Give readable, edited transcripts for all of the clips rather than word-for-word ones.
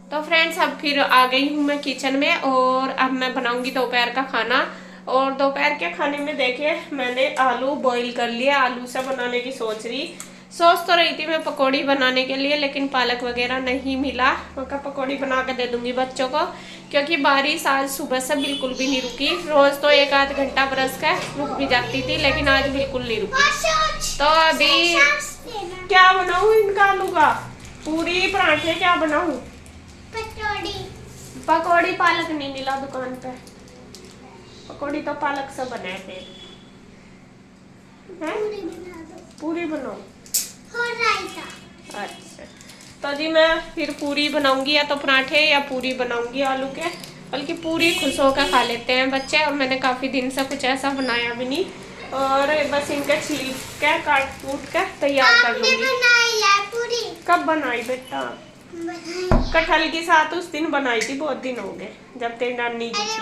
तो फ्रेंड्स अब फिर आ गई हूँ मैं किचन में और अब मैं बनाऊंगी दोपहर का खाना। और दोपहर के खाने में देखिए मैंने आलू बॉईल कर लिया, आलू से बनाने की सोच तो रही थी मैं पकौड़ी बनाने के लिए, लेकिन पालक वगैरह नहीं मिला। मैं कहा पकौड़ी बना के दे दूंगी बच्चों को, क्योंकि बारिश आज सुबह से बिल्कुल भी नहीं रुकी। रोज तो एक आध घंटा बरस कर रुक भी जाती थी, लेकिन आज बिल्कुल नहीं रुकी। तो अभी क्या बनाऊं इनका आलू का? पूरी पराठे क्या बनाऊं? पकौड़ी पालक नहीं मिला दुकान पे। पकौड़ी तो पालक से बने फिर है? पूरी बनाऊं? अच्छा, तो जी मैं फिर पूरी बनाऊंगी, या तो पराठे या पूरी बनाऊंगी आलू के। बल्कि पूरी खुश होकर खा लेते हैं बच्चे, और मैंने काफी दिन से कुछ ऐसा बनाया भी नहीं। और बस इनके छील के काट कूट के तैयार कर लूंगी। कब बनाई बेटा? कटहल के साथ उस दिन बनाई थी, बहुत दिन हो गए, जब तेरी नानी जी थी,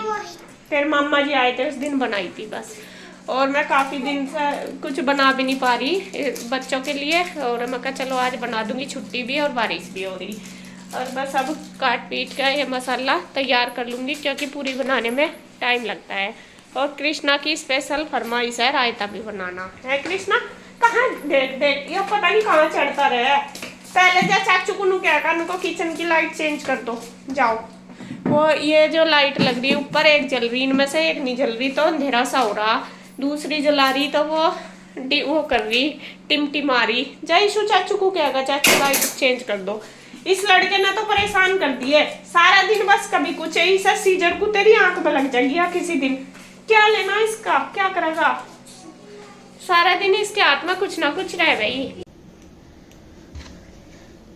तेरे मामा जी आए थे उस दिन बनाई थी बस। और मैं काफ़ी दिन से कुछ बना भी नहीं पा रही बच्चों के लिए, और मैं कहा चलो आज बना दूंगी, छुट्टी भी और बारिश भी हो रही। और बस अब काट पीट कर ये मसाला तैयार कर लूँगी, क्योंकि पूरी बनाने में टाइम लगता है। और कृष्णा की स्पेशल फरमाइश है रायता भी बनाना है। कृष्णा कहाँ, देख देख ये पता नहीं कहाँ चढ़ता रहे। पहले जा चाचू को क्या कर, उनको किचन की लाइट चेंज कर दो जाओ। वो ये जो लाइट लग रही है ऊपर, एक जल रही, इनमें से एक नहीं जल रही तो अंधेरा सा हो रहा, दूसरी जला रही तो वो कर रही टिमटिमारी। जयशु चाचू को क्या, चाचू लाइट चेंज कर दो। इस लड़के ने तो परेशान कर दिए सारा दिन, बस कभी कुछ ऐसा सीजर को तेरी आंख में लग जाएगी या किसी दिन। क्या लेना इसका, क्या करेगा? सारा दिन इसके हाथ में कुछ ना कुछ रह गई।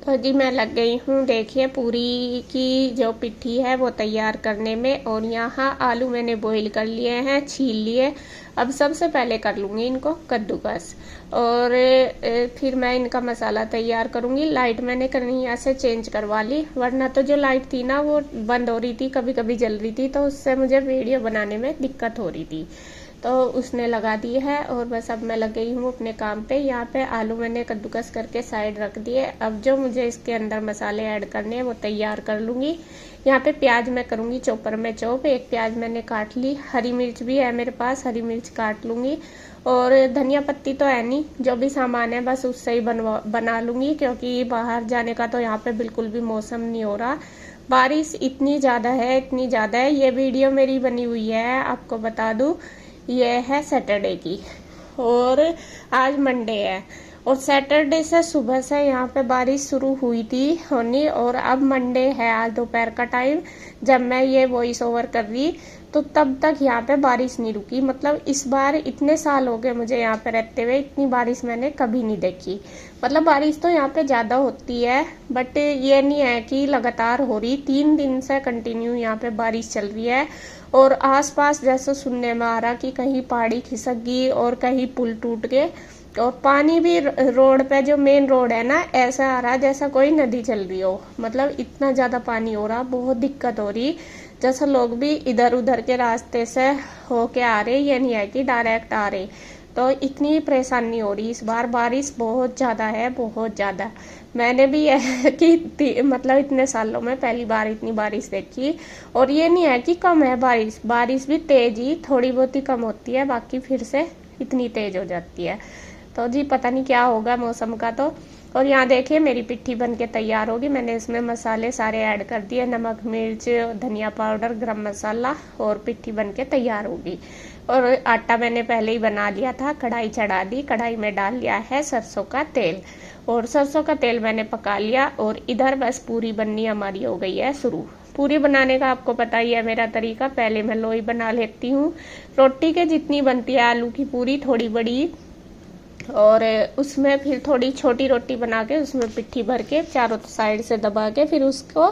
तो जी मैं लग गई हूँ, देखिए पूरी की जो पिट्ठी है वो तैयार करने में। और यहाँ आलू मैंने बॉईल कर लिए हैं, छील लिए। अब सबसे पहले कर लूँगी इनको कद्दूकस, और फिर मैं इनका मसाला तैयार करूँगी। लाइट मैंने कहीं से चेंज करवा ली, वरना तो जो लाइट थी ना वो बंद हो रही थी, कभी कभी जल रही थी, तो उससे मुझे वीडियो बनाने में दिक्कत हो रही थी, तो उसने लगा दी है। और बस अब मैं लग गई हूँ अपने काम पे। यहाँ पे आलू मैंने कद्दूकस करके साइड रख दिए। अब जो मुझे इसके अंदर मसाले ऐड करने हैं वो तैयार कर लूँगी। यहाँ पे प्याज मैं करूँगी चॉपर में चॉप, एक प्याज मैंने काट ली, हरी मिर्च भी है मेरे पास, हरी मिर्च काट लूँगी। और धनिया पत्ती तो है नहीं, जो भी सामान है बस उससे ही बना लूँगी, क्योंकि बाहर जाने का तो यहाँ पे बिल्कुल भी मौसम नहीं हो रहा। बारिश इतनी ज़्यादा है, इतनी ज़्यादा है। ये वीडियो मेरी बनी हुई है, आपको बता दूँ, ये है सैटरडे की, और आज मंडे है। और सैटरडे से सुबह से यहाँ पे बारिश शुरू हुई थी होनी, और अब मंडे है आज दोपहर का टाइम जब मैं ये वॉइस ओवर कर रही, तो तब तक यहाँ पे बारिश नहीं रुकी। मतलब इस बार इतने साल हो गए मुझे यहाँ पे रहते हुए, इतनी बारिश मैंने कभी नहीं देखी। मतलब बारिश तो यहाँ पे ज़्यादा होती है, बट ये नहीं है कि लगातार हो रही। 3 दिन से कंटिन्यू यहाँ पे बारिश चल रही है। और आसपास जैसे सुनने में आ रहा कि कहीं पहाड़ी खिसक गई और कहीं पुल टूट गए, और पानी भी रोड पे, जो मेन रोड है ना, ऐसा आ रहा जैसा कोई नदी चल रही हो। मतलब इतना ज्यादा पानी हो रहा, बहुत दिक्कत हो रही। जैसे लोग भी इधर उधर के रास्ते से होके आ रहे, ये नहीं है कि डायरेक्ट आ रहे। तो इतनी परेशानी हो रही इस बार, बारिश बहुत ज्यादा है, बहुत ज्यादा। मैंने भी कि मतलब इतने सालों में पहली बार इतनी बारिश देखी। और ये नहीं है कि कम है बारिश, बारिश भी तेज ही, थोड़ी बहुत ही कम होती है, बाकी फिर से इतनी तेज हो जाती है। तो जी पता नहीं क्या होगा मौसम का तो। और यहाँ देखिए मेरी पिट्ठी बन के तैयार होगी। मैंने इसमें मसाले सारे ऐड कर दिए, नमक, मिर्च, धनिया पाउडर, गरम मसाला, और पिट्ठी बन के तैयार होगी। और आटा मैंने पहले ही बना लिया था, कढ़ाई चढ़ा दी, कढ़ाई में डाल लिया है सरसों का तेल, और सरसों का तेल मैंने पका लिया। और इधर बस पूरी बननी हमारी हो गई है शुरू। पूरी बनाने का आपको पता ही है मेरा तरीका, पहले मैं लोई बना लेती हूँ रोटी के जितनी बनती है आलू की पूरी, थोड़ी बड़ी, और उसमें फिर थोड़ी छोटी रोटी बना के उसमें पिट्ठी भर के चारों साइड से दबा के फिर उसको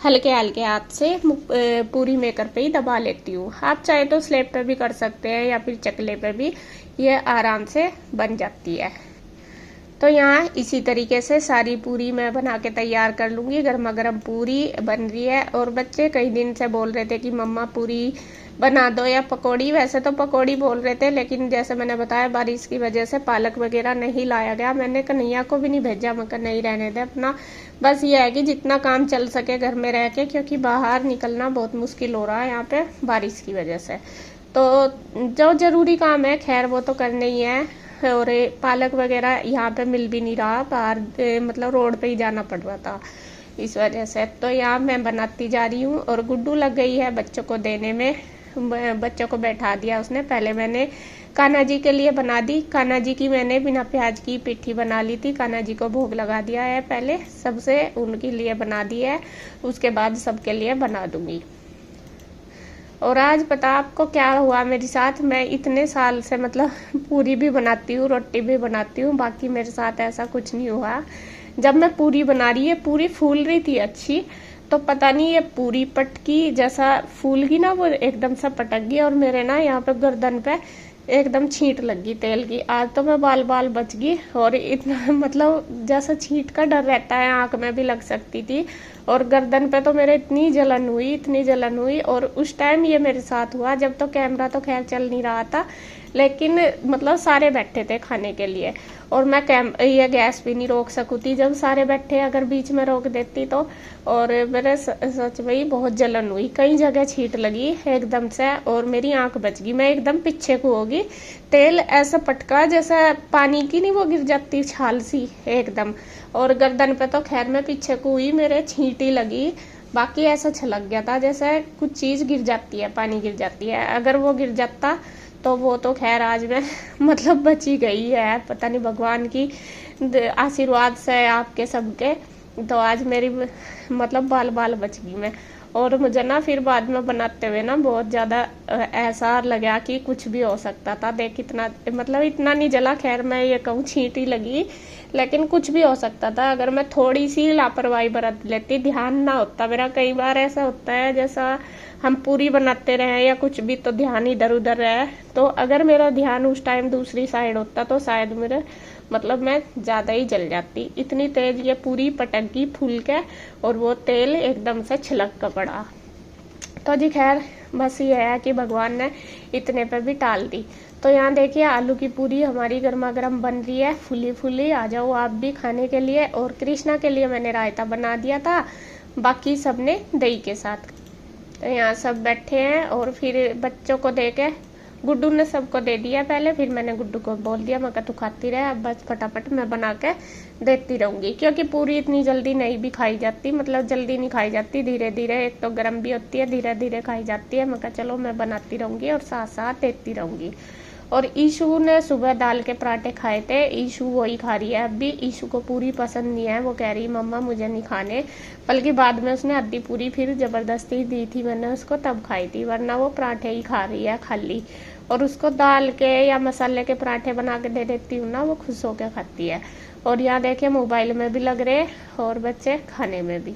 हल्के हल्के हाथ से पूरी मेकर पे ही दबा लेती हूँ। आप चाहे तो स्लेब पे भी कर सकते हैं या फिर चकले पे भी, ये आराम से बन जाती है। तो यहाँ इसी तरीके से सारी पूरी मैं बना के तैयार कर लूँगी। गर्मा गर्म पूरी बन रही है और बच्चे कई दिन से बोल रहे थे कि मम्मा पूरी बना दो या पकौड़ी। वैसे तो पकौड़ी बोल रहे थे, लेकिन जैसे मैंने बताया बारिश की वजह से पालक वगैरह नहीं लाया गया। मैंने कन्हैया को भी नहीं भेजा, मैं नहीं रहने दे अपना, बस ये है कि जितना काम चल सके घर में रह के, क्योंकि बाहर निकलना बहुत मुश्किल हो रहा है यहाँ पे बारिश की वजह से। तो जो जरूरी काम है खैर वो तो करना ही है। और पालक वगैरह यहाँ पे मिल भी नहीं रहा, बाहर मतलब रोड पे ही जाना पड़ रहा था इस वजह से। तो यहाँ मैं बनाती जा रही हूँ और गुड्डू लग गई है बच्चों को देने में। बच्चों को बैठा दिया उसने। पहले मैंने कान्हा जी के लिए बना दी। कान्हा जी की मैंने बिना प्याज की पिट्ठी बना ली थी। कान्हा जी को भोग लगा दिया है, पहले सबसे उनके लिए बना दी है, उसके बाद सबके लिए बना दूंगी। और आज पता आपको क्या हुआ मेरे साथ, मैं इतने साल से मतलब पूरी भी बनाती हूँ, रोटी भी बनाती हूँ, बाकी मेरे साथ ऐसा कुछ नहीं हुआ। जब मैं पूरी बना रही है, पूरी फूल रही थी अच्छी, तो पता नहीं ये पूरी पटकी जैसा फूल गई ना, वो एकदम से पटक गई और मेरे ना यहाँ पे गर्दन पे एकदम छींट लग गई तेल की। आज तो मैं बाल बाल बच गई। और इतना मतलब जैसा छींट का डर रहता है, आंख में भी लग सकती थी। और गर्दन पे तो मेरे इतनी जलन हुई, इतनी जलन हुई। और उस टाइम ये मेरे साथ हुआ जब तो कैमरा तो खैर चल नहीं रहा था, लेकिन मतलब सारे बैठे थे खाने के लिए और मैं ये गैस भी नहीं रोक सकती जब सारे बैठे, अगर बीच में रोक देती तो। और मेरे सच में ही बहुत जलन हुई, कई जगह छींट लगी एकदम से और मेरी आंख बच गई। मैं एकदम पीछे को होगी, तेल ऐसा पटका जैसा पानी की नहीं वो गिर जाती छाल सी एकदम। और गर्दन पे तो खैर मैं पीछे को हुई, मेरे छींटी लगी, बाकी ऐसा छलक गया था जैसे कुछ चीज गिर जाती है, पानी गिर जाती है। अगर वो गिर जाता तो वो तो खैर आज मैं मतलब बची गई है, पता नहीं भगवान की आशीर्वाद से आपके सबके, तो आज मेरी मतलब बाल बाल बच गई मैं। और मुझे ना फिर बाद में बनाते हुए ना बहुत ज़्यादा ऐसा लगा कि कुछ भी हो सकता था। देख इतना मतलब इतना नहीं जला, खैर मैं ये कहूँ छींटी लगी, लेकिन कुछ भी हो सकता था अगर मैं थोड़ी सी लापरवाही बरत लेती, ध्यान ना होता मेरा। कई बार ऐसा होता है जैसा हम पूरी बनाते रहे या कुछ भी तो ध्यान इधर उधर रहे, तो अगर मेरा ध्यान उस टाइम दूसरी साइड होता तो शायद मेरे मतलब मैं ज़्यादा ही जल जाती। इतनी तेज ये पूरी पटक गई फूल के और वो तेल एकदम से छिलक कर पड़ा। तो जी खैर बस ये है कि भगवान ने इतने पे भी टाल दी। तो यहाँ देखिए आलू की पूरी हमारी गर्मा गर्म बन रही है, फुली फुली। आ जाओ आप भी खाने के लिए। और कृष्णा के लिए मैंने रायता बना दिया था, बाकी सबने दही के साथ। तो यहाँ सब बैठे हैं और फिर बच्चों को दे के गुड्डू ने सबको दे दिया पहले, फिर मैंने गुड्डू को बोल दिया मैं तू खाती रहे, अब बस फटाफट मैं बना के देती रहूंगी, क्योंकि पूरी इतनी जल्दी नहीं भी खाई जाती, मतलब जल्दी नहीं खाई जाती, धीरे धीरे, एक तो गर्म भी होती है, धीरे धीरे खाई जाती है। मैं चलो मैं बनाती रहूंगी और साथ साथ देती रहूंगी। और ईशु ने सुबह दाल के पराठे खाए थे, ईशु वही खा रही है अब भी। ईशु को पूरी पसंद नहीं है, वो कह रही मम्मा मुझे नहीं खाने, बल्कि बाद में उसने आधी पूरी फिर जबरदस्ती दी थी मैंने उसको, तब खाई थी, वरना वो पराठे ही खा रही है खाली। और उसको दाल के या मसाले के पराठे बना के दे देती हूँ ना, वो खुश होकर खाती है। और यहाँ देखिए मोबाइल में भी लग रहे और बच्चे खाने में भी।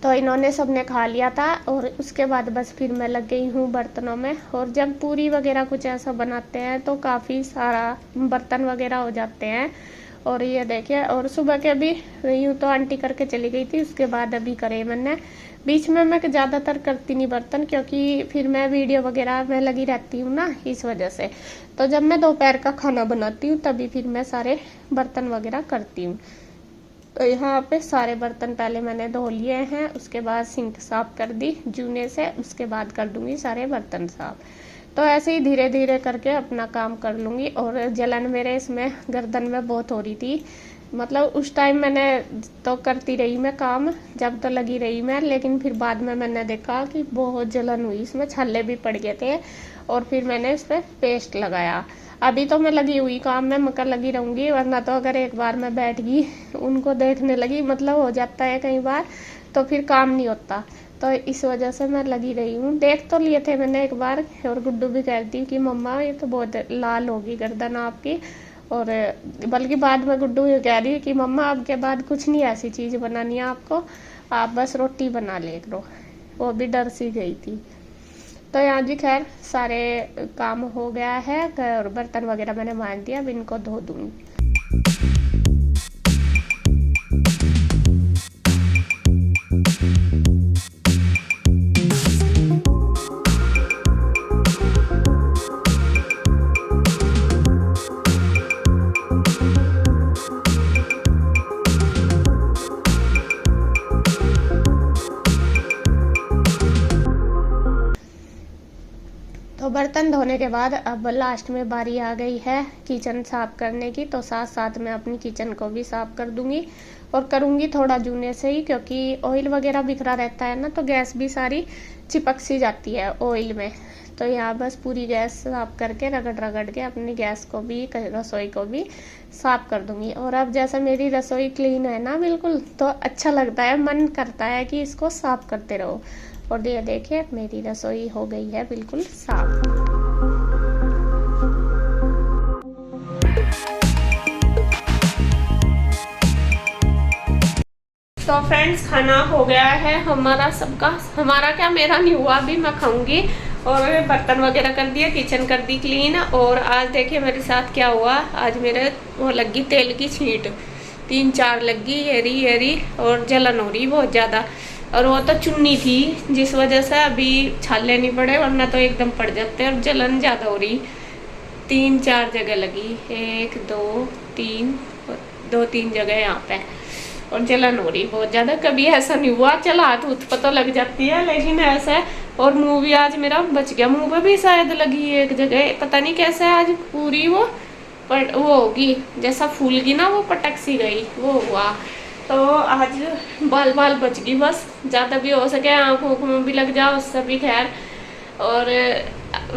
तो इन्होंने सबने खा लिया था और उसके बाद बस फिर मैं लग गई हूँ बर्तनों में। और जब पूरी वगैरह कुछ ऐसा बनाते हैं तो काफ़ी सारा बर्तन वगैरह हो जाते हैं। और ये देखिए, और सुबह के अभी यूँ तो आंटी करके चली गई थी, उसके बाद अभी करे मैंने। बीच में मैं ज़्यादातर करती नहीं बर्तन, क्योंकि फिर मैं वीडियो वगैरह में लगी रहती हूँ ना, इस वजह से। तो जब मैं दोपहर का खाना बनाती हूँ तभी फिर मैं सारे बर्तन वगैरह करती हूँ। तो यहाँ पे सारे बर्तन पहले मैंने धो लिए हैं, उसके बाद सिंक साफ कर दी जूने से, उसके बाद कर दूंगी सारे बर्तन साफ। तो ऐसे ही धीरे धीरे करके अपना काम कर लूँगी। और जलन मेरे इसमें गर्दन में बहुत हो रही थी, मतलब उस टाइम मैंने तो करती रही मैं काम, जब तो लगी रही मैं, लेकिन फिर बाद में मैंने देखा कि बहुत जलन हुई, इसमें छल्ले भी पड़ गए थे। और फिर मैंने इस पर पेस्ट लगाया। अभी तो मैं लगी हुई काम में, मकर लगी रहूँगी, वरना तो अगर एक बार मैं बैठ गई उनको देखने लगी, मतलब हो जाता है कई बार, तो फिर काम नहीं होता। तो इस वजह से मैं लगी रही हूँ। देख तो लिए थे मैंने एक बार, और गुड्डू भी कहती कि मम्मा ये तो बहुत लाल होगी गर्दन आपकी। और बल्कि बाद में गुड्डू ये कह रही है कि मम्मा अब के बाद कुछ नहीं ऐसी चीज़ बनानी है आपको, आप बस रोटी बना ले करो। वो भी डर सी गई थी। तो यहाँ जी खैर सारे काम हो गया है और बर्तन वगैरह मैंने मांज दिया, अब इनको धो दूँगी। तो बर्तन धोने के बाद अब लास्ट में बारी आ गई है किचन साफ करने की, तो साथ साथ मैं अपनी किचन को भी साफ कर दूंगी और करूंगी थोड़ा जूने से ही, क्योंकि ऑयल वगैरह बिखरा रहता है ना, तो गैस भी सारी चिपक सी जाती है ऑयल में। तो यहाँ बस पूरी गैस साफ करके रगड़ रगड़ के अपनी गैस को भी, रसोई को भी साफ कर दूंगी। और अब जैसा मेरी रसोई क्लीन है ना बिल्कुल, तो अच्छा लगता है, मन करता है कि इसको साफ करते रहो। और ये देखिए मेरी रसोई हो गई है बिल्कुल साफ। तो फ्रेंड्स खाना हो गया है हमारा सबका, हमारा क्या मेरा नहीं हुआ, अभी मैं खाऊंगी। और बर्तन वगैरह कर दिया, किचन कर दी क्लीन। और आज देखिए मेरे साथ क्या हुआ, आज मेरे वो लगी तेल की छींट, 3-4 लगी, एरी और जलन हो रही बहुत ज़्यादा। और वो तो चुन्नी थी जिस वजह से अभी छाले नहीं पड़े, वरना तो एकदम पड़ जाते। और जलन ज़्यादा हो रही, 3-4 जगह लगी, 1 2 3 2-3 जगह यहाँ पे, और जलन हो रही बहुत ज़्यादा। कभी ऐसा नहीं हुआ, चल हाथ उठ पता लग जाती है, लेकिन ऐसा। और मुँह भी आज मेरा बच गया, मुँह पे भी शायद लगी एक जगह, पता नहीं कैसे आज पूरी वो होगी जैसा फूल की ना, वो पटक सी गई, वो हुआ। तो आज बाल बच गई बस, ज़्यादा भी हो सके आँखों में भी लग जाए उससे भी खैर। और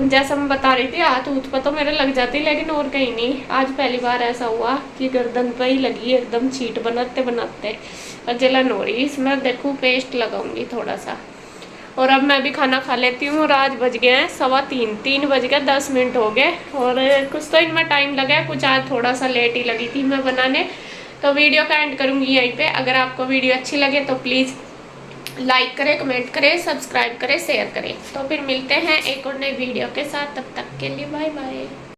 जैसा मैं बता रही थी हाथ उठ पर तो मेरे लग जाती, लेकिन और कहीं नहीं। आज पहली बार ऐसा हुआ कि गर्दन पे ही लगी एकदम छींट बनाते बनाते, और जलन हो रही। इसमें देखूँ पेस्ट लगाऊंगी थोड़ा सा। और अब मैं भी खाना खा लेती हूँ। और आज बज गए हैं 3:15, 3 बज गए 10 मिनट हो गए। और कुछ तो इनमें टाइम लगा, कुछ आज थोड़ा सा लेट ही लगी थी मैं बनाने। तो वीडियो का एंड करूँगी यहीं पे। अगर आपको वीडियो अच्छी लगे तो प्लीज़ लाइक करें, कमेंट करें, सब्सक्राइब करें, शेयर करें। तो फिर मिलते हैं एक और नई वीडियो के साथ, तब तक के लिए बाय बाय।